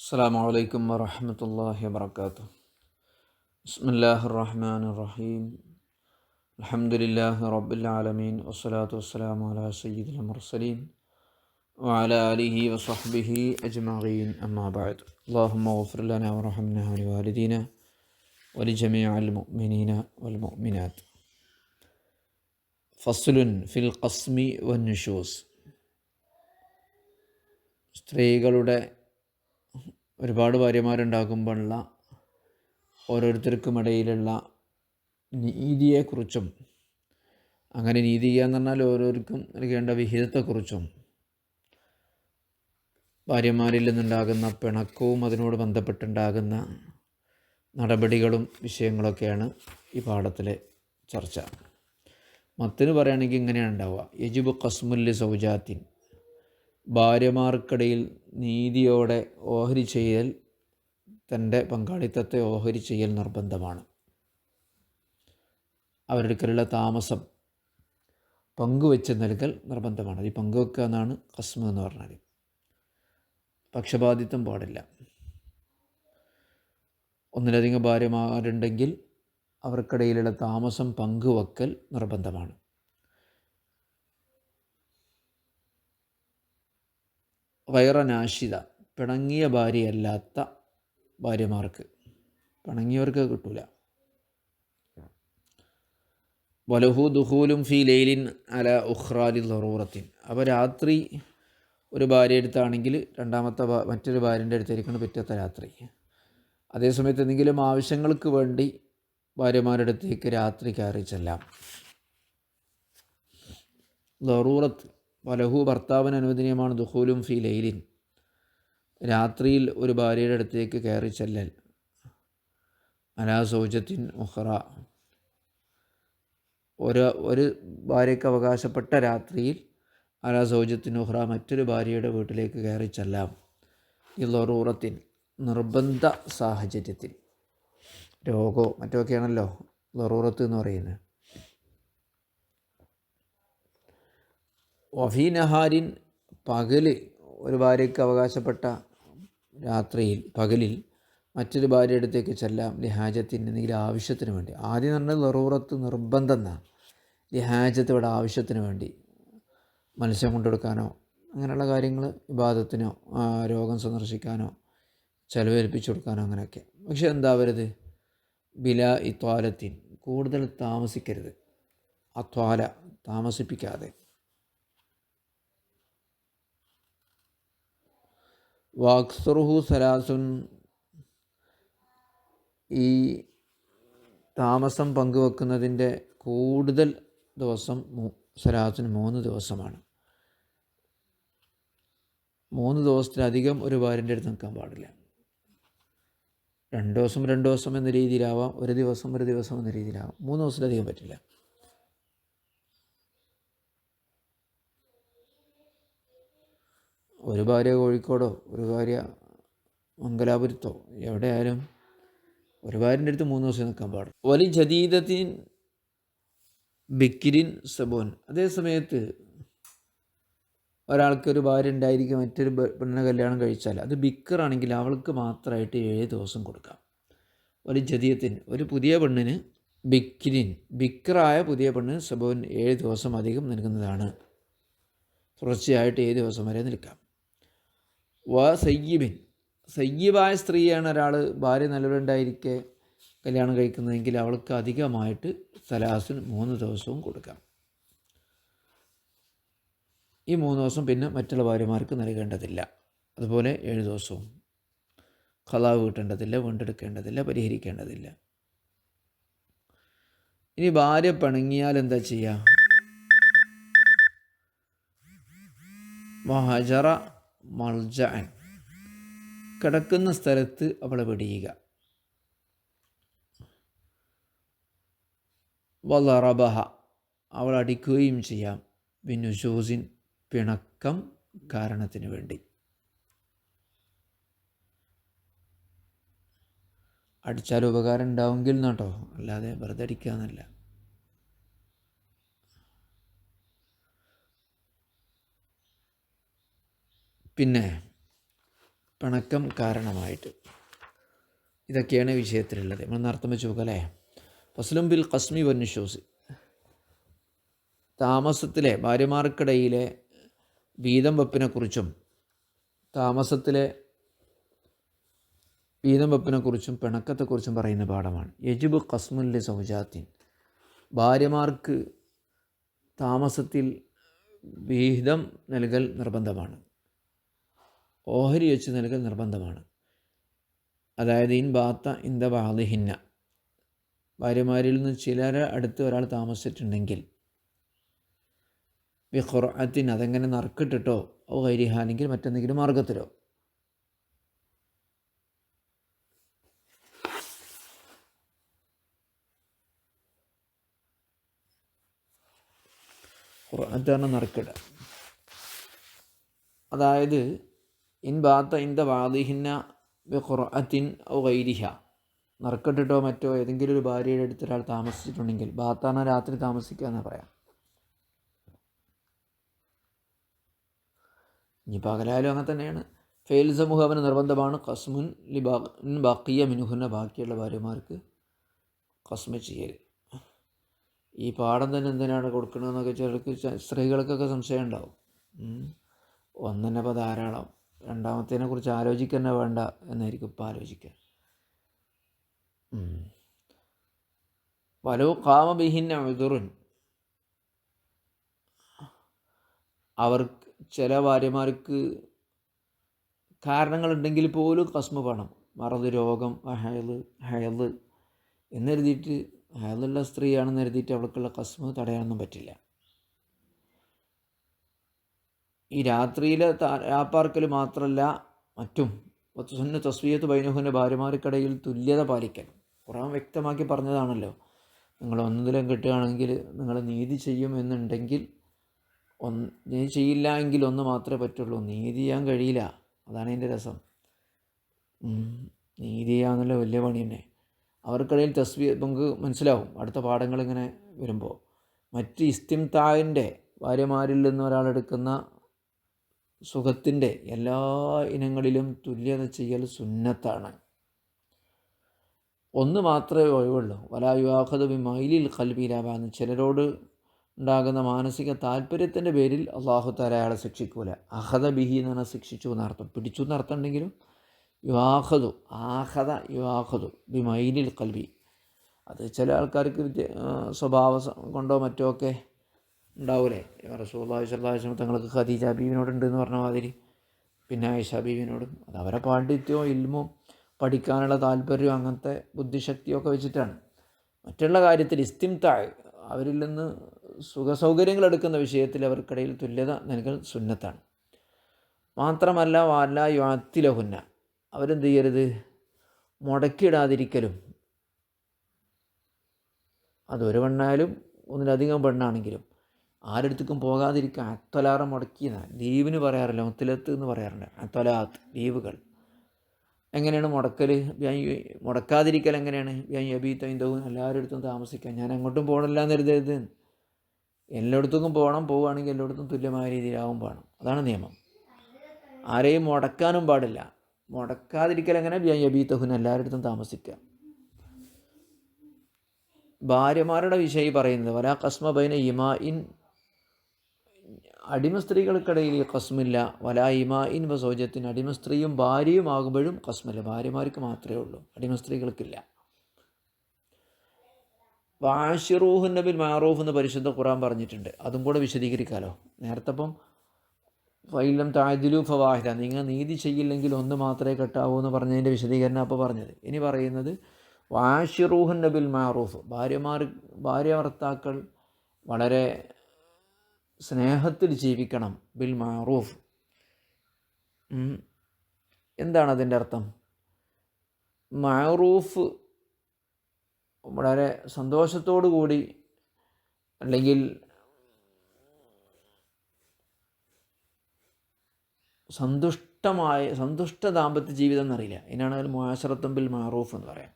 السلام عليكم ورحمة الله وبركاته. بسم الله الرحمن الرحيم. الحمد لله رب العالمين والصلاة والسلام على سيد المرسلين وعلى آله وصحبه أجمعين أما بعد. اللهم اغفر لنا ورحمنا ولوالدينا ولجميع المؤمنين والمؤمنات. فصل في القسم والنشوز. സ്ത്രീകളുടെ ഒരുപാട് ഭാര്യമാരുണ്ടാകുമ്പോഴുള്ള ഓരോരുത്തർക്കുമിടയിലുള്ള നീതിയെക്കുറിച്ചും അങ്ങനെ നീതി എന്ന് പറഞ്ഞാൽ ഓരോരുത്തർക്കും നൽകേണ്ട വിഹിതത്തെക്കുറിച്ചും ഭാര്യമാരിൽ നിന്നുണ്ടാകുന്ന പിണക്കവും അതിനോട് ബന്ധപ്പെട്ടുണ്ടാകുന്ന നടപടികളും വിഷയങ്ങളൊക്കെയാണ് ഈ പാഠത്തിലെ ചർച്ച. മത്തിന് പറയുകയാണെങ്കിൽ ഇങ്ങനെയാണ് ഉണ്ടാവുക: യജിബു ഖസ്മുല്ലി സൗജാത്തിൻ, ഭാര്യമാർക്കിടയിൽ നീതിയോടെ ഓഹരി ചെയ്യൽ, തൻ്റെ പങ്കാളിത്തത്തെ ഓഹരി ചെയ്യൽ നിർബന്ധമാണ്. അവരുടെ താമസം പങ്കുവെച്ച് നൽകൽ നിർബന്ധമാണ്. ഈ പങ്കുവെക്കുക എന്നാണ് ഖസ്മ് എന്ന് പറഞ്ഞാൽ. പക്ഷപാതിത്വം പാടില്ല. ഒന്നിലധികം ഭാര്യമാരുണ്ടെങ്കിൽ അവർക്കിടയിലുള്ള താമസം പങ്കുവെക്കൽ നിർബന്ധമാണ്. ഗൈറ നാഷിദ, പിണങ്ങിയ ഭാര്യയല്ലാത്ത ഭാര്യമാർക്ക്, പിണങ്ങിയവർക്ക് കിട്ടൂല. വലഹു ദുഹൂലും ഫി ലൈലിൻ അല ഉഖ്റാലി ദറൂറത്തിൻ, അപ്പോൾ രാത്രി ഒരു ഭാര്യ അടുത്താണെങ്കിൽ മറ്റൊരു ഭാര്യൻ്റെ അടുത്തായിരിക്കണം പിറ്റത്തെ രാത്രി. അതേസമയത്ത് എന്തെങ്കിലും ആവശ്യങ്ങൾക്ക് വേണ്ടി ഭാര്യമാരുടെ അടുത്തേക്ക് രാത്രി കയറി ചെല്ലാം. ദറൂറത്ത് വലഹു, ഭർത്താവിന് അനുവദനീയമാണ് ദുഹൂലും ഫി ലൈലിൻ, രാത്രിയിൽ ഒരു ഭാര്യയുടെ അടുത്തേക്ക് കയറി ചെല്ലൽ. അലാ സൗജത്തിൻ ഉഖ്റ, ഒരു ഭാര്യയ്ക്ക് അവകാശപ്പെട്ട രാത്രിയിൽ അലാ സൗജത്തിൻ ഉഖ്റ, മറ്റൊരു ഭാര്യയുടെ വീട്ടിലേക്ക് കയറി ചെല്ലാം. ഈ ലറൂറത്തിൻ, നിർബന്ധ സാഹചര്യത്തിൽ, രോഗമോ മറ്റൊക്കെയാണല്ലോ ലറൂറത്ത് എന്ന് പറയുന്നത്. വഫീ നഹാരിൻ, പകൽ ഒരു ഭാര്യയ്ക്ക് അവകാശപ്പെട്ട രാത്രിയിൽ പകലിൽ മറ്റൊരു ഭാര്യ അടുത്തേക്ക് ചെല്ലാം. ലിഹാജത്തിന്, എന്തെങ്കിലും ആവശ്യത്തിന് വേണ്ടി. ആദ്യം പറഞ്ഞത് ലറൂറത്ത് നിർബന്ധം എന്നാണ്. ലിഹാജത്ത് ഇവിടെ ആവശ്യത്തിന് വേണ്ടി, മത്സ്യം കൊണ്ടെടുക്കാനോ അങ്ങനെയുള്ള കാര്യങ്ങൾ, ഇബാദത്തിനോ രോഗം സന്ദർശിക്കാനോ ചെലവേൽപ്പിച്ചു കൊടുക്കാനോ അങ്ങനെയൊക്കെ. പക്ഷെ എന്താവരുത്, ബിലാ ഇത്വാലത്തിൻ, കൂടുതൽ താമസിക്കരുത്. അത്വാല, താമസിപ്പിക്കാതെ. വാക്സറുഹു സലാസുൻ, ഈ താമസം പങ്കുവെക്കുന്നതിൻ്റെ കൂടുതൽ ദിവസം സലാസിന് 3 ദിവസമാണ്. 3 ദിവസത്തിലധികം ഒരു ഭാര്യൻ്റെ അടുത്ത് നിൽക്കാൻ പാടില്ല. 2 ദിവസം 2 ദിവസം എന്ന രീതിയിലാവാം, ഒരു ദിവസം എന്ന രീതിയിലാവാം. 3 ദിവസത്തിലധികം പറ്റില്ല. ഒരു ഭാര്യ കോഴിക്കോടോ ഒരു ഭാര്യ മംഗലാപുരത്തോ എവിടെയായാലും ഒരു ഭാര്യൻ്റെ അടുത്ത് 3 ദിവസം നിൽക്കാൻ പാടും. വലി ജദീദത്തിൻ ബിക്കിരിൻ സബോൻ, അതേ സമയത്ത് ഒരാൾക്കൊരു ഭാര്യ ഉണ്ടായിരിക്കും, മറ്റൊരു പെണ്ണിനെ കല്യാണം കഴിച്ചാൽ അത് ബിക്കറാണെങ്കിൽ അവൾക്ക് മാത്രമായിട്ട് 7 ദിവസം കൊടുക്കാം. വലി ജദീദത്തിൻ, ഒരു പുതിയ പെണ്ണിന്, ബിക്കിരിൻ, ബിക്കറായ പുതിയ പെണ്ണിന് സബോൻ 7 ദിവസം അധികം നൽകുന്നതാണ്. തുടർച്ചയായിട്ട് 7 ദിവസം വരെ നിൽക്കാം. സയ്യിബിൻ, സയ്യിബായ സ്ത്രീയാണ് ഒരാൾ ഭാര്യ നിലവിലുണ്ടായിരിക്കെ കല്യാണം കഴിക്കുന്നതെങ്കിൽ അവൾക്ക് അധികമായിട്ട് സലാസിന് 3 ദിവസവും കൊടുക്കാം. ഈ 3 ദിവസം പിന്നെ മറ്റുള്ള ഭാര്യമാർക്ക് നൽകേണ്ടതില്ല. അതുപോലെ 7 ദിവസവും ഖളാ വീട്ടേണ്ടതില്ല, വീണ്ടെടുക്കേണ്ടതില്ല, പരിഹരിക്കേണ്ടതില്ല. ഇനി ഭാര്യ പിണങ്ങിയാൽ എന്താ ചെയ്യുക? വഹജറ മൽജഅൻ, കിടക്കുന്ന സ്ഥലത്ത് അവളെ വെടിയുക. വലറബഹ, അവൾ അടിക്കുകയും ചെയ്യാം. ബിനുഷൂസിൻ, പിണക്കം കാരണത്തിന് വേണ്ടി. അടിച്ചാൽ ഉപകാരം ഉണ്ടാവുമെങ്കിൽ കേട്ടോ, അല്ലാതെ വെറുതെ അടിക്കുക എന്നല്ല. പിന്നെ പിണക്കം കാരണമായിട്ട്. ഇതൊക്കെയാണ് വിഷയത്തിലുള്ളത്. നമ്മൾ അർത്ഥം വെച്ച് നോക്കല്ലേ. ഫസ്ലും ബിൽ ഖസ്മി വന്നുഷൂസ്, താമസത്തിലെ ഭാര്യമാർക്കിടയിലെ വീതം വെപ്പിനെക്കുറിച്ചും പിണക്കത്തെക്കുറിച്ചും പറയുന്ന പാഠമാണ്. യജിബ് ഖസ്മുല്ലി സൗജാത്തിൻ, ഭാര്യമാർക്ക് താമസത്തിൽ വിഹിതം നൽകൽ നിർബന്ധമാണ്, ഓഹരി വെച്ച് നൽകൽ നിർബന്ധമാണ്. അതായത് ഇൻ ബാത്ത ഇന്ദ ബാദിഹിന്ന, ഭാര്യമാരിൽ നിന്ന് ചിലരെ അടുത്ത് ഒരാൾ താമസിച്ചിട്ടുണ്ടെങ്കിൽ ബിഖുർഅത്തിൻ, അതെങ്ങനെ നറുക്കിട്ടിട്ടോ ഓ ഗൈരിഹ, അല്ലെങ്കിൽ മറ്റെന്തെങ്കിലും മാർഗത്തിലോ. ഖുർആത്ത് പറഞ്ഞ നറുക്കിട, അതായത് ഇൻ ബാത്ത ഇന്ദ ബാദിഹിന്ന ബിഖുർഅത്തിൻ ഔ ഗൈരിഹ, നറുക്കിട്ടിട്ടോ മറ്റോ ഏതെങ്കിലും ഒരു ഭാര്യയുടെ അടുത്ത് ഒരാൾ താമസിച്ചിട്ടുണ്ടെങ്കിൽ, ബാത്താണ് രാത്രി താമസിക്കുക എന്ന് പറയാം. ഇനി പകലായാലും അങ്ങനെ തന്നെയാണ്. ഫെയിൽ സമൂഹ അവന് നിർബന്ധമാണ് ഖസ്മുൻ ബാക്കിയ മിനുഹുന്ന, ബാക്കിയുള്ള ഭാര്യമാർക്ക് ഖസ്മ ചെയ്യൽ. ഈ പാഠം തന്നെ എന്തിനാണ് കൊടുക്കണമെന്നൊക്കെ ചിലർക്ക് സ്ത്രീകൾക്കൊക്കെ സംശയം ഉണ്ടാവും. ഒന്നെന്നെ ഇപ്പോൾ ധാരാളം, രണ്ടാമത്തേനെ കുറിച്ച് ആലോചിക്കുക വേണ്ട എന്നായിരിക്കും ഇപ്പോൾ ആലോചിക്കുക. വലോ ഖാമ ബിഹിന്ന ഉദുറുൻ, അവർക്ക് ചില ഭാര്യമാർക്ക് കാരണങ്ങളുണ്ടെങ്കിൽ പോലും ഖസ്മ വേണം. മറത്, രോഗം, ഹയല് എന്നെഴുതിയിട്ട്, ഹയലുള്ള സ്ത്രീയാണെന്ന് എഴുതിയിട്ട് അവൾക്കുള്ള ഖസ്മ തടയാനൊന്നും പറ്റില്ല. ഈ രാത്രിയിലെ രാപ്പാർക്കൽ മാത്രമല്ല, മറ്റും സുന്ന തസ്വിയത്ത് ബൈനഹുന്ന, ഭാര്യമാർക്കിടയിൽ തുല്യത പാലിക്കൽ. ഖുർആൻ വ്യക്തമാക്കി പറഞ്ഞതാണല്ലോ, നിങ്ങൾ ഒന്നിലും കിട്ടുകയാണെങ്കിൽ നിങ്ങൾ നീതി ചെയ്യും എന്നുണ്ടെങ്കിൽ നീതി ചെയ്യില്ല എങ്കിൽ ഒന്ന് മാത്രമേ പറ്റുള്ളൂ. നീതി ചെയ്യാൻ കഴിയില്ല, അതാണ് അതിൻ്റെ രസം. നീതി ചെയ്യാന്നുള്ള വലിയ പണി തന്നെ. അവർക്കിടയിൽ നമുക്ക് മനസ്സിലാവും അടുത്ത പാഠങ്ങളിങ്ങനെ വരുമ്പോൾ. മറ്റ് ഇസ്തിംതാഇൻ്റെ, ഭാര്യമാരിൽ നിന്ന് ഒരാളെടുക്കുന്ന സുഖത്തിൻ്റെ എല്ലാ ഇനങ്ങളിലും തുല്യത ചെയ്യൽ സുന്നത്താണ്. ഒന്ന് മാത്രമേ ഒഴിവുള്ളൂ. വലാ യുആഖദു ബിമൈലിൽ ഖൽബി ഇലാ ബഅദ്, ചിലരോട് ഉണ്ടാകുന്ന മാനസിക താല്പര്യത്തിൻ്റെ പേരിൽ അള്ളാഹു തആല അയാളെ ശിക്ഷിക്കൂല. അഖദ ബിഹി എന്ന് പറഞ്ഞാൽ ശിക്ഷിച്ചു എന്നർത്ഥം, പിടിച്ചു എന്നർത്ഥം ഉണ്ടെങ്കിലും യുആഖദു ബിമൈലിൽ ഖൽബി, അത് ചില ആൾക്കാർക്ക് സ്വഭാവ കൊണ്ടോ മറ്റോ ഒക്കെ ഉണ്ടാവൂലേ. റസൂലുള്ളാഹി സ്വല്ലല്ലാഹു അലൈഹി വസല്ലം തങ്ങൾക്ക് ഖദീജ ബീവിനോടുണ്ടെന്ന് പറഞ്ഞ മാതിരി, പിന്നെ ആയിഷ ബീവിനോടും. അത് അവരെ പാണ്ഡിത്യവും ഇൽമും പഠിക്കാനുള്ള താല്പര്യവും അങ്ങനത്തെ ബുദ്ധിശക്തിയൊക്കെ വെച്ചിട്ടാണ്. മറ്റുള്ള കാര്യത്തിൽ ഇസ്തിംതാഅ്, അവരിൽ നിന്ന് സുഖസൗകര്യങ്ങൾ എടുക്കുന്ന വിഷയത്തിൽ അവർക്കിടയിൽ തുല്യത നൽകൽ സുന്നത്താണ്. മാത്രമല്ല വല യുഅത്തിലഹുന്ന, അവരെന്ത് ചെയ്യരുത്, മുടക്കിയിടാതിരിക്കലും. അതൊരു പെണ്ണായാലും ഒന്നിലധികം പെണ്ണാണെങ്കിലും ആരെടുത്തേക്കും പോകാതിരിക്കുക. അത്വലാറ മുടക്കിയെന്ന ലീവിന് പറയാറില്ല, മുത്തലത്ത് എന്ന് പറയാറുണ്ട്. അത്വലാത്ത് ലീവുകൾ എങ്ങനെയാണ് മുടക്കൽ, മുടക്കാതിരിക്കൽ എങ്ങനെയാണ്? യബീത്തവും എല്ലാവരുടെ അടുത്തും താമസിക്കാൻ, ഞാൻ അങ്ങോട്ടും പോകണില്ല എന്ന് കരുതരുത്. എല്ലായിടത്തും പോവുകയാണെങ്കിൽ എല്ലായിടത്തും തുല്യമായ രീതിയിലാവും വേണം, അതാണ് നിയമം. ആരെയും മുടക്കാനും പാടില്ല. മുടക്കാതിരിക്കൽ എങ്ങനെ? യബീത്തഹുൻ, എല്ലാവരുടെ അടുത്തും താമസിക്കുക. ഭാര്യമാരുടെ വിഷയം പറയുന്നത് വലാ ഖസ്മ ബൈന ഇമാഇൻ, അടിമ സ്ത്രീകൾക്കിടയിൽ ഖസ്മില്ല. വലാ ഇമാഇൻ വ സൗജത്തിൻ, അടിമ സ്ത്രീയും ഭാര്യയും ആകുമ്പോഴും ഖസ്മില്ല. ഭാര്യമാർക്ക് മാത്രമേ ഉള്ളൂ, അടിമ സ്ത്രീകൾക്കില്ല. വാഷിറൂഹുന്ന ബിൽ മഅറൂഫ് എന്ന് പരിശുദ്ധ ഖുർആൻ പറഞ്ഞിട്ടുണ്ട്. അതും കൂടെ വിശദീകരിക്കാമല്ലോ. നേരത്തെ ഇപ്പം ഫൈലം തഅദിലു ഫവാഹിദ, നിങ്ങൾ നീതി ചെയ്യില്ലെങ്കിൽ ഒന്ന് മാത്രമേ കെട്ടാവൂ എന്ന് പറഞ്ഞതിൻ്റെ വിശദീകരണം അപ്പോൾ പറഞ്ഞത്. ഇനി പറയുന്നത് വാഷിറൂഹുന്ന ബിൽ മഅറൂഫ്, ഭാര്യ ഭർത്താക്കൾ വളരെ സ്നേഹത്തിൽ ജീവിക്കണം. ബിൽ മഅറൂഫ് എന്താണ് അതിൻ്റെ അർത്ഥം? മഅറൂഫ് വളരെ സന്തോഷത്തോടു കൂടി, അല്ലെങ്കിൽ സന്തുഷ്ട ദാമ്പത്യ ജീവിതം എന്നറിയില്ല, ഇതിനാണ് മുആശറത്തുൻ ബിൽ മഅറൂഫ് എന്ന് പറയാം.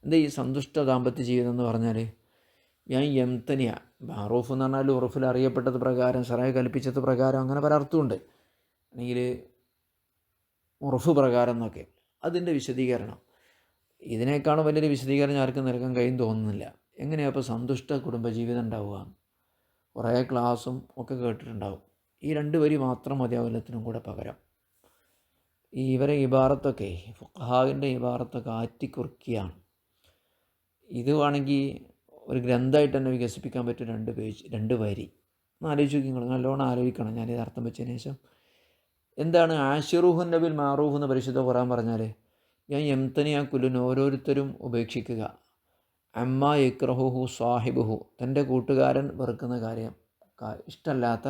എന്താ ഈ സന്തുഷ്ട ദാമ്പത്യ ജീവിതം എന്ന് പറഞ്ഞാൽ? ഞാൻ യംതനിയ, മഅറൂഫ് എന്ന് പറഞ്ഞാൽ ഉറഫിൽ അറിയപ്പെട്ടത് പ്രകാരം, ശറഅ് കൽപ്പിച്ചത് പ്രകാരം, അങ്ങനെ പല അർത്ഥമുണ്ട്. അല്ലെങ്കിൽ ഉറഫ് പ്രകാരം എന്നൊക്കെ അതിൻ്റെ വിശദീകരണം. ഇതിനേക്കാളും വലിയൊരു വിശദീകരണം ആർക്കും നൽകാൻ കഴിയും തോന്നുന്നില്ല. എങ്ങനെയാണ് അപ്പോൾ സന്തുഷ്ട കുടുംബജീവിതം ഉണ്ടാവുക? കുറേ ക്ലാസ്സും ഒക്കെ കേട്ടിട്ടുണ്ടാവും. ഈ 2 വരി മാത്രം മതിയാവില്ലത്തിനും കൂടെ പകരം. ഇവരെ ഇബാറത്തൊക്കെ ഫുഖഹാവിൻ്റെ ഇബാറത്തൊക്കെ ആറ്റിക്കുറുക്കിയാണ്. ഇത് വേണമെങ്കിൽ ഒരു ഗ്രന്ഥമായിട്ട് തന്നെ വികസിപ്പിക്കാൻ പറ്റും. 2 പേജ് 2 വരി. ഒന്ന് ആലോചിച്ച് നോക്കി, നിങ്ങൾ നല്ലോണം ആലോചിക്കണം. ഞാനിത് അർത്ഥം വെച്ചതിന് ശേഷം. എന്താണ് ആശിറുഹുൻ നബിൽ മാറൂഫ് എന്ന് പരിശുദ്ധ ഖുർആൻ പറഞ്ഞാൽ? ഞാൻ യംതനിയ കുല്ലുൻ, ഓരോരുത്തരും ഉപേക്ഷിക്കുക. അമ്മ യക്റഹുഹു സാഹിബുഹു, തൻ്റെ കൂട്ടുകാരൻ വെറുക്കുന്ന കാര്യം, ഇഷ്ടമല്ലാത്ത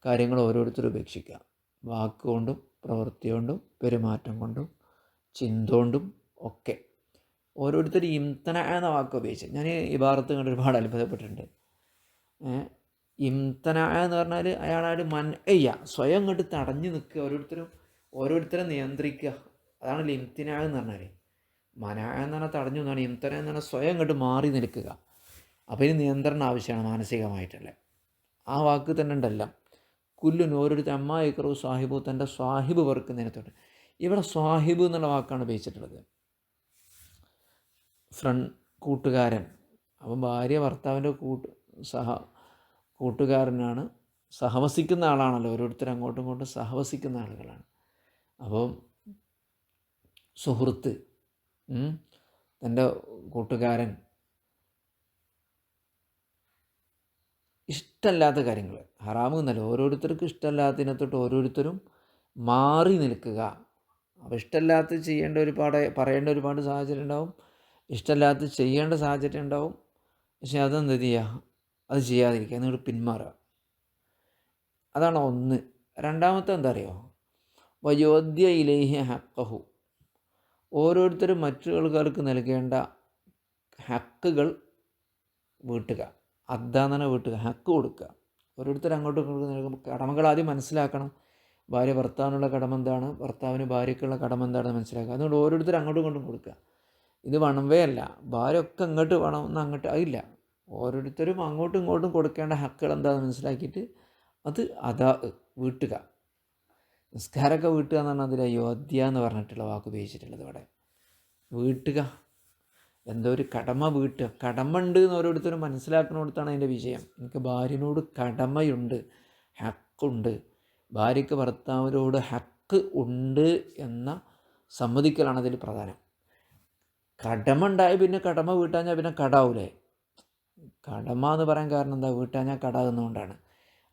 കാര്യങ്ങൾ ഓരോരുത്തരും ഉപേക്ഷിക്കുക. വാക്കുകൊണ്ടും പ്രവൃത്തി കൊണ്ടും പെരുമാറ്റം കൊണ്ടും ചിന്ത കൊണ്ടും ഒക്കെ ഓരോരുത്തർ ഇംതന എന്ന വാക്ക് ഉപയോഗിച്ച്. ഞാൻ ഈ ഇബാറത്ത് കണ്ട് ഒരുപാട് അത്ഭുതപ്പെട്ടിട്ടുണ്ട്. ഇംതന എന്ന് പറഞ്ഞാൽ അയാളായിട്ട് സ്വയം കണ്ട് തടഞ്ഞു നിൽക്കുക, ഓരോരുത്തരെ നിയന്ത്രിക്കുക. അതാണല്ലോ ഇംതിന എന്ന് പറഞ്ഞാൽ. മന എന്ന് പറഞ്ഞാൽ തടഞ്ഞു എന്നാണ്. ഇംതന എന്ന് പറഞ്ഞാൽ സ്വയം കണ്ട് മാറി നിൽക്കുക. അപ്പോൾ ഇതിന് നിയന്ത്രണം ആവശ്യമാണ് മാനസികമായിട്ടുള്ള. ആ വാക്ക് തന്നെ ഉണ്ടല്ല. കുല്ലുൻ, ഓരോരുത്തർ അമ്മ ഇക്റു സാഹിബു, തൻ്റെ സ്വാഹിബ് വെറുക്കുന്നതിനത്തോട്ട്. ഇവിടെ സ്വാഹിബ് എന്നുള്ള വാക്കാണ് ഉപയോഗിച്ചിട്ടുള്ളത്. കൂട്ടുകാരൻ. അപ്പം ഭാര്യ ഭർത്താവിൻ്റെ കൂട്ടുകാരനാണ്, സഹവസിക്കുന്ന ആളാണല്ലോ. ഓരോരുത്തരും അങ്ങോട്ടും ഇങ്ങോട്ടും സഹവസിക്കുന്ന ആളുകളാണ്. അപ്പം സുഹൃത്ത്, തൻ്റെ കൂട്ടുകാരൻ, ഇഷ്ടമല്ലാത്ത കാര്യങ്ങൾ ഹറാമെന്നല്ല, ഓരോരുത്തർക്കും ഇഷ്ടമല്ലാത്തതിനകത്തോട്ട് ഓരോരുത്തരും മാറി നിൽക്കുക. അപ്പോൾ ഇഷ്ടമല്ലാത്ത പറയേണ്ട ഒരുപാട് സാഹചര്യം ഉണ്ടാവും, ഇഷ്ടമല്ലാത്ത ചെയ്യേണ്ട സാഹചര്യം ഉണ്ടാവും. പക്ഷെ അതെന്ത് ചെയ്യുക? അത് ചെയ്യാതിരിക്കുക, എന്നിട്ട് പിന്മാറുക. അതാണ് ഒന്ന്. രണ്ടാമത്തെ എന്താ അറിയോ? വയോധ്യ ഇലൈഹി ഹഖഹു, ഓരോരുത്തരും മറ്റുള്ളവർക്ക് നൽകേണ്ട ഹക്കുകൾ വീട്ടുക. അദ്ദാന്നെ വീട്ടുക, ഹക്ക് കൊടുക്കുക. ഓരോരുത്തർ അങ്ങോട്ടും ഇങ്ങോട്ടും നൽകുമ്പോൾ കടമകൾ ആദ്യം മനസ്സിലാക്കണം. ഭാര്യ ഭർത്താവിനുള്ള കടമ എന്താണ്, ഭർത്താവിന് ഭാര്യയ്ക്കുള്ള കടമ എന്താണെന്ന് മനസ്സിലാക്കുക. അതുകൊണ്ട് ഓരോരുത്തർ അങ്ങോട്ടും ഇങ്ങോട്ടും കൊടുക്കുക. ഇത് വണവേ അല്ല, ഭാര്യ ഒക്കെ ഇങ്ങോട്ട് വേണം എന്ന് അങ്ങോട്ട് അതില്ല. ഓരോരുത്തരും അങ്ങോട്ടും ഇങ്ങോട്ടും കൊടുക്കേണ്ട ഹക്കുകൾ എന്താണെന്ന് മനസ്സിലാക്കിയിട്ട് അത് വീട്ടുക. നിസ്കാരമൊക്കെ വീട്ടുക എന്ന് പറഞ്ഞാൽ അതിൽ അയോധ്യ എന്ന് പറഞ്ഞിട്ടുള്ള വാക്ക് ഉപയോഗിച്ചിട്ടുള്ളത്. ഇവിടെ വീട്ടുക, എന്തോ ഒരു കടമ വീട്ടുക. കടമ ഉണ്ട് എന്ന് ഓരോരുത്തരും മനസ്സിലാക്കുന്നിടത്താണ് അതിൻ്റെ വിജയം. എനിക്ക് ഭാര്യനോട് കടമയുണ്ട്, ഹക്കുണ്ട്. ഭാര്യയ്ക്ക് ഭർത്താവിനോട് ഹക്ക് ഉണ്ട് എന്ന സമ്മതിക്കലാണ് അതിൽ പ്രധാനം. കടമ ഉണ്ടായി പിന്നെ കടമ വീട്ടാഞ്ഞാൽ പിന്നെ കടാവൂലേ? കടമ എന്ന് പറയാൻ കാരണം എന്താ? വീട്ടാഞ്ഞാൽ കടാകുന്നതുകൊണ്ടാണ്.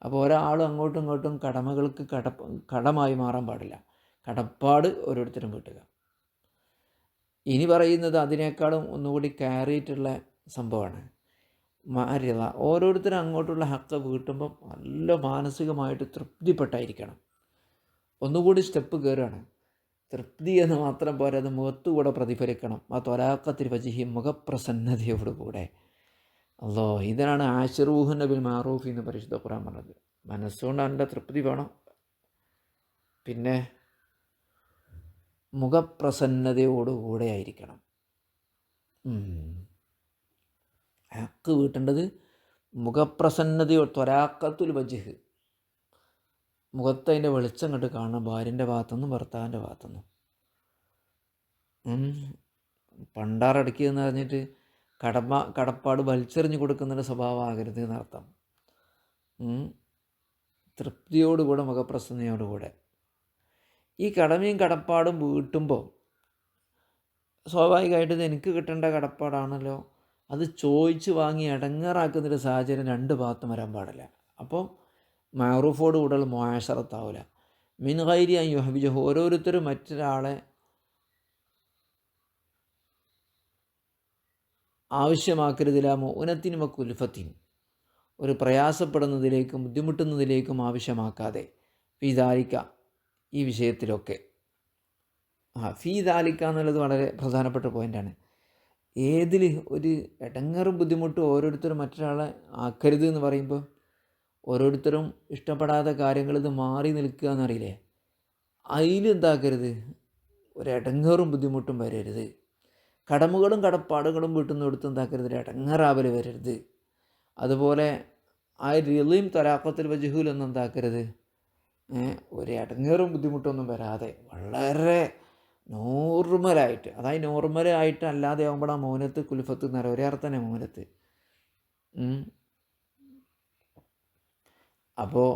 അപ്പോൾ ഒരാളും അങ്ങോട്ടും ഇങ്ങോട്ടും കടമകൾക്ക് കടമായി മാറാൻ പാടില്ല. കടപ്പാട് ഓരോരുത്തരും വീട്ടുക. ഇനി പറയുന്നത് അതിനേക്കാളും ഒന്നുകൂടി കയറിയിട്ടുള്ള സംഭവമാണ്. മാര്യത. ഓരോരുത്തരും അങ്ങോട്ടുള്ള ഹക്ക് വീട്ടുമ്പം നല്ല മാനസികമായിട്ട് തൃപ്തിപ്പെട്ടായിരിക്കണം. ഒന്നുകൂടി സ്റ്റെപ്പ് കയറുകയാണ്. തൃപ്തി എന്ന് മാത്രം പോരാ, അത് മുഖത്തുകൂടെ പ്രതിഫലിക്കണം. ആ ത്വലാഖത്തിൽ വജിഹി, മുഖപ്രസന്നതയോടുകൂടെ. അല്ലോ, ഇതിനാണ് ആശിറൂഹുൻ നബിൽ മാറൂഫ് എന്ന് പരിശുദ്ധ ഖുർആൻ പറഞ്ഞത്. മനസ്സുകൊണ്ട് അതിൻ്റെ തൃപ്തി വേണം, പിന്നെ മുഖപ്രസന്നതയോടുകൂടെ ആയിരിക്കണം. ഹക്ക് വീട്ടേണ്ടത് മുഖപ്രസന്നതയോ ത്വരാഖത്തുൽ വജ്ഹ്, മുഖത്ത് അതിൻ്റെ വെളിച്ചം കണ്ട് കാണണം. ഭാര്യൻ്റെ ഭാഗത്തുനിന്നും ഭർത്താവിൻ്റെ ഭാഗത്തുനിന്നും. പണ്ടാറടക്കുക എന്ന് പറഞ്ഞിട്ട് കടപ്പാട് വലിച്ചെറിഞ്ഞ് കൊടുക്കുന്നൊരു സ്വഭാവമാകരുത് എന്നർത്ഥം. തൃപ്തിയോടുകൂടെ, മുഖപ്രസന്നതയോടുകൂടെ. ഈ കടമയും കടപ്പാടും വീട്ടുമ്പോൾ സ്വാഭാവികമായിട്ട് ഇത് എനിക്ക് കിട്ടേണ്ട കടപ്പാടാണല്ലോ, അത് ചോദിച്ച് വാങ്ങി ഇടങ്ങേറാക്കുന്നൊരു സാഹചര്യം 2 ഭാഗത്തും വരാൻ പാടില്ല. അപ്പോൾ മഅറൂഫോട് കൂടെയുള്ള മുആശറത്താവില്ല. മിൻ ഗൈരി അൻ യുഹ്ബിജഹു, ഓരോരുത്തരും മറ്റൊരാളെ ആവശ്യമാക്കരുതില്ല. മുഅനത്തിൻ വ കുൽഫത്തിൻ, ഒരു പ്രയാസപ്പെടുന്നതിലേക്കും ബുദ്ധിമുട്ടുന്നതിലേക്കും ആവശ്യമാക്കാതെ. ഫീദാലിക്ക, ഈ വിഷയത്തിലൊക്കെ. ഫീദാലിക്ക എന്നുള്ളത് വളരെ പ്രധാനപ്പെട്ട പോയിൻ്റാണ്. ഏതിൽ ഒരു ഇടങ്ങേറും ബുദ്ധിമുട്ടും ഓരോരുത്തരും മറ്റൊരാളെ ആക്കരുത് എന്ന് പറയുമ്പോൾ, ഓരോരുത്തരും ഇഷ്ടപ്പെടാത്ത കാര്യങ്ങൾ ഇത് മാറി നിൽക്കുക എന്നറിയില്ലേ, അതിലെന്താക്കരുത്, ഒരു ഇടങ്ങേറും ബുദ്ധിമുട്ടും വരരുത്. കടമകളും കടപ്പാടുകളും വീട്ടുന്നിടത്ത് എന്താക്കരുത്, ഒരു ഇടങ്ങേറാവൽ വരരുത്. അതുപോലെ ആ റിളീം ത്വലാഖത്തുൽ വജ്ഹുൽ ഒന്നും എന്താക്കരുത്, ഒരു ഇടങ്ങേറും ബുദ്ധിമുട്ടൊന്നും വരാതെ വളരെ നോർമലായിട്ട്, അതായത് നോർമലായിട്ട് അല്ലാതെ ആകുമ്പോഴാണ് മൗനത്ത് കുൽഫത്ത് എന്ന് പറയുക. ഒരേ അർത്ഥം തന്നെ മൗനത്ത്. അപ്പോൾ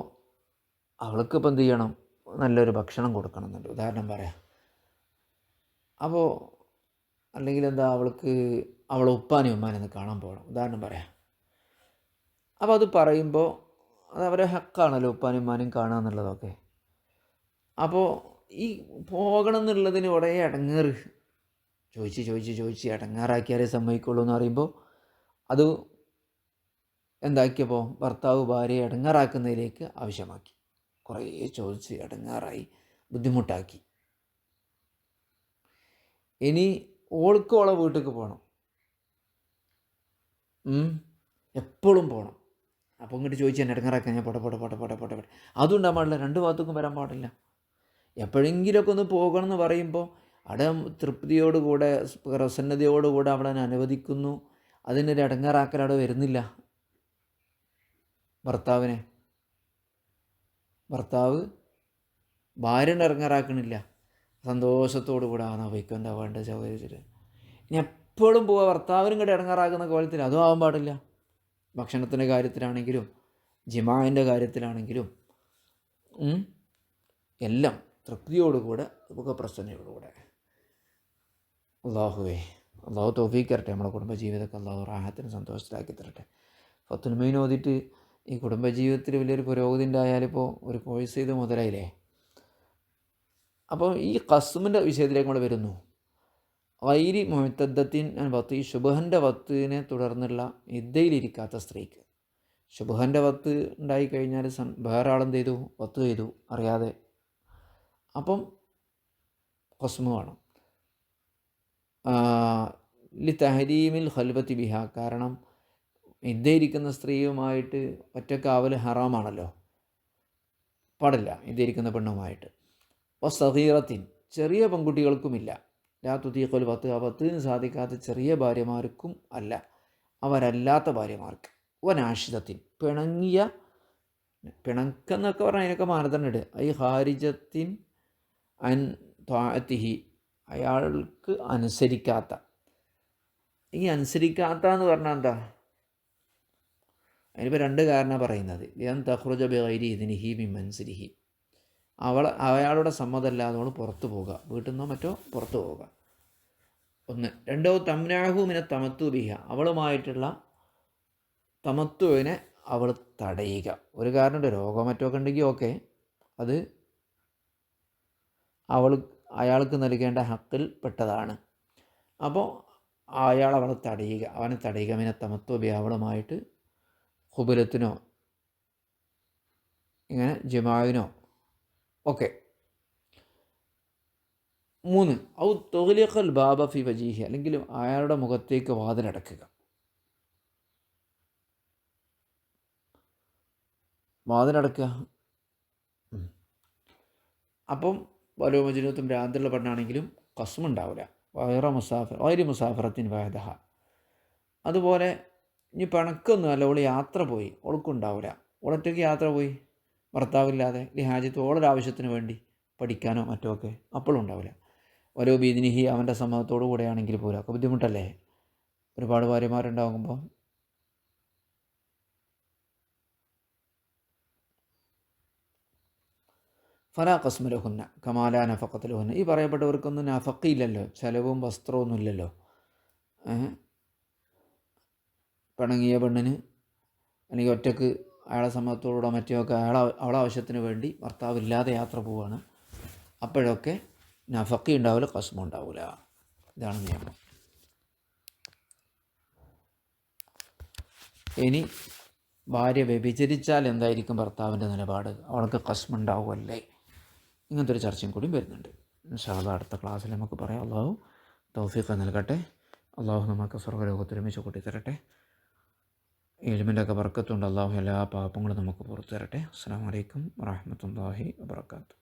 അവൾക്കിപ്പോൾ എന്ത് ചെയ്യണം, നല്ലൊരു ഭക്ഷണം കൊടുക്കണം എന്നുണ്ട്, ഉദാഹരണം പറയാം. അപ്പോൾ അല്ലെങ്കിൽ എന്താ, അവളെ ഉപ്പാനെയും ഉമ്മാനെ ഒന്ന് കാണാൻ പോകണം, ഉദാഹരണം പറയാം. അപ്പോൾ അത് പറയുമ്പോൾ അത് അവരെ ഹക്കാണല്ലോ ഉപ്പാനും ഉമ്മാനും കാണുക എന്നുള്ളതൊക്കെ. അപ്പോൾ ഈ പോകണം എന്നുള്ളതിന് കുറേ ഇടങ്ങേറ് ചോദിച്ച് ഇടങ്ങാറാക്കിയാലേ സമ്മതിക്കുള്ളൂ എന്ന് പറയുമ്പോൾ അത് എന്താക്കിയപ്പോൾ ഭർത്താവ് ഭാര്യയെ ഇടങ്ങാറാക്കുന്നതിലേക്ക് ആവശ്യമാക്കി. കുറേ ചോദിച്ച് ഇടങ്ങാറായി ബുദ്ധിമുട്ടാക്കി. ഇനി ഓൾക്ക് ഓളെ വീട്ടിലേക്ക് പോകണം, എപ്പോഴും പോകണം. അപ്പോൾ ഇങ്ങോട്ട് ചോദിച്ചാൽ ഇടങ്ങാറാക്കാൻ ഞാൻ പോട്ടെ. അതും ഉണ്ടാകാൻ പാടില്ല, രണ്ട് ഭാഗത്തേക്കും വരാൻ പാടില്ല. എപ്പോഴെങ്കിലുമൊക്കെ ഒന്ന് പോകണം എന്ന് പറയുമ്പോൾ അവിടെ തൃപ്തിയോടുകൂടെ പ്രസന്നതയോടുകൂടെ അവിടെ അനുവദിക്കുന്നു. അതിനൊരു ഇടങ്ങാറാക്കൽ അവിടെ വരുന്നില്ല. ഭർത്താവ് ഭാര്യനെ ഇടങ്ങാറാക്കണില്ല, സന്തോഷത്തോടു കൂടെ വയ്ക്കും, എന്താ വേണ്ടത് സൗകര്യത്തിൽ. ഇനി എപ്പോഴും പോവുക ഭർത്താവിനും കൂടെ ഇടങ്ങാറാക്കുന്ന കോലത്തിൽ അതും ആവാൻ പാടില്ല. ഭക്ഷണത്തിൻ്റെ കാര്യത്തിലാണെങ്കിലും ജിമാഇൻ്റെ കാര്യത്തിലാണെങ്കിലും എല്ലാം തൃപ്തിയോടുകൂടെ സുഖപ്രസന്നയോടുകൂടെ. അള്ളാഹു തൗഫീഖ് തരട്ടെ. നമ്മുടെ കുടുംബജീവിതമൊക്കെ അള്ളാഹു റാഹത്തിന് സന്തോഷത്തിലാക്കി തരട്ടെ. ഫത്തുൽ മുഈൻ ഓതിയിട്ട് ഈ കുടുംബജീവിതത്തിൽ വലിയൊരു പുരോഗതി ഉണ്ടായാലിപ്പോൾ ഒരു കോഴ്സ് ചെയ്ത് മുതലായില്ലേ. അപ്പോൾ ഈ ഖസ്മിൻ്റെ വിഷയത്തിലേക്ക് നമ്മൾ വരുന്നു. ഗൈരി മുഅ്തദ്ദത്തിൻ വത്ത്, ഈ ശുബ്ഹൻ്റെ വത്തിനെ തുടർന്നുള്ള ഇദ്ദയിലിരിക്കാത്ത സ്ത്രീക്ക്, ശുബ്ഹൻ്റെ വത്ത് ഉണ്ടായിക്കഴിഞ്ഞാൽ വേറെ ആളെന്ത് ചെയ്തു, വത്ത് ചെയ്തു അറിയാതെ, അപ്പം ഖസ്മ് വേണം. ലി തഹരീമിൽ ഖൽവത്തി ബിഹ, കാരണം ഇദ്ദയിരിക്കുന്ന സ്ത്രീയുമായിട്ട് ഒറ്റക്കാവൽ ഹറാമാണല്ലോ, പാടില്ല ഇദ്ദയിരിക്കുന്ന പെണ്ണുമായിട്ട്. സഗീറത്തിൻ, ചെറിയ പെൺകുട്ടികൾക്കുമില്ല. ലാ തുതീഖുൽ വത്ത്, ആ വത്തിന് സാധിക്കാത്ത ചെറിയ ഭാര്യമാർക്കും അല്ല, അവരല്ലാത്ത ഭാര്യമാർക്ക്. നാഷിദത്തിൻ, പിണക്കെന്നൊക്കെ പറഞ്ഞാൽ അതിനൊക്കെ മാനദണ്ഡമുണ്ട്. ഐ ഹാരിജത്തിൻ അൻ ത്വാഅത്തിഹി, അയാൾക്ക് അനുസരിക്കാത്ത. ഈ അനുസരിക്കാത്ത എന്ന് പറഞ്ഞാൽ എന്താ, അതിനിപ്പോൾ രണ്ട് കാരണമാണ് പറയുന്നത്. ലിയൻ തഖ്റുജ ബിഗൈരി ഇദ്നിഹി മിൻ മൻസിലിഹി, അയാളുടെ സമ്മതമല്ലാതെ അവൾ പുറത്തു പോകുക, വീട്ടിൽ നിന്നോ മറ്റോ പുറത്തു പോവുക, ഒന്ന്. രണ്ടോ തംനാഹു മിന തമത്തു ബിഹ, അവളുമായിട്ടുള്ള തമത്തുവിനെ അവൾ തടയുക. ഒരു കാരണമുണ്ട്, രോഗം മറ്റൊക്കെ ഉണ്ടെങ്കിൽ ഓക്കെ, അത് അയാൾക്ക് നൽകേണ്ട ഹക്കിൽ പെട്ടതാണ്. അപ്പോൾ അവനെ തടയുക. മിന തമത്തു ബിഹ, അവളുമായിട്ട് ഖുബുലത്തിനോ ഇങ്ങനെ ജിമാവിനോ ഓക്കെ. 3 ഔ തുഗ്ലിഖൽ ബാബ ഫി വജീഹി, അല്ലെങ്കിൽ അയാളുടെ മുഖത്തേക്ക് വാതിലടക്കുക. അപ്പം വലോ മജ്നൂത്തും ഭ്രാന്തുള്ള പെണ്ണാണെങ്കിലും ഖസ്മുണ്ടാവില്ല. വൈരി മുസാഫറത്തിൻ വഹദഹ, അതുപോലെ ഇനി പിണക്കൊന്നും അല്ല, ഓള് യാത്ര പോയി, ഓൾക്കുണ്ടാവില്ല. ഓളൊറ്റയ്ക്ക് യാത്ര പോയി ഭർത്താവില്ലാതെ, ലിഹാജത്ത്, ഓളൊരാവശ്യത്തിന് വേണ്ടി പഠിക്കാനോ മറ്റോ ഒക്കെ, അപ്പോഴും ഉണ്ടാവില്ല. ഓരോ ബീദിനിഹി, അവൻ്റെ സമ്മതത്തോടു കൂടെയാണെങ്കിൽ പോലും ഒക്കെ ബുദ്ധിമുട്ടല്ലേ, ഒരുപാട് ഭാര്യമാരുണ്ടാകുമ്പോൾ. ഫലാ ഖസ്മലഹുന്ന കമാലാ നഫഖത്തുലഹുന്ന, ഈ പറയപ്പെട്ടവർക്കൊന്നും നഫഖയില്ലല്ലോ, ചെലവും വസ്ത്രമൊന്നും ഇല്ലല്ലോ. പിണങ്ങിയ പെണ്ണിന് അല്ലെങ്കിൽ ഒറ്റക്ക് അയാളെ സമ്മതത്തോടുകൂടെ മറ്റോ ഒക്കെ അവളെ ആവശ്യത്തിന് വേണ്ടി ഭർത്താവില്ലാതെ യാത്ര പോവുകയാണ്, അപ്പോഴൊക്കെ നഫഖി ഉണ്ടാവില്ല, ഖസ്മ ഉണ്ടാവില്ല. ഇതാണ് നിയമം. ഇനി ഭാര്യ വ്യഭിചരിച്ചാൽ എന്തായിരിക്കും ഭർത്താവിൻ്റെ നിലപാട്, അവൾക്ക് ഖസ്മ ഉണ്ടാവുമല്ലേ? ഇങ്ങനത്തെ ഒരു ചർച്ചയും കൂടി വരുന്നുണ്ട്. ഇൻഷാ അല്ലാഹ് അടുത്ത ക്ലാസ്സിൽ നമുക്ക് പറയാം. അള്ളാഹു തൗഫീഖ് നൽകട്ടെ. അള്ളാഹു നമുക്ക് സ്വർഗ്ഗലോകത്തൊരുമിച്ച് കൂട്ടിത്തരട്ടെ. ഇൽമിൻ്റെയൊക്കെ ബർക്കത്തുണ്ട്. അള്ളാഹു എല്ലാ പാപങ്ങളും നമുക്ക് പുറത്തു തരട്ടെ. അസ്സലാമു അലൈക്കും വറഹ്മത്തുള്ളാഹി വബറകാതുഹു.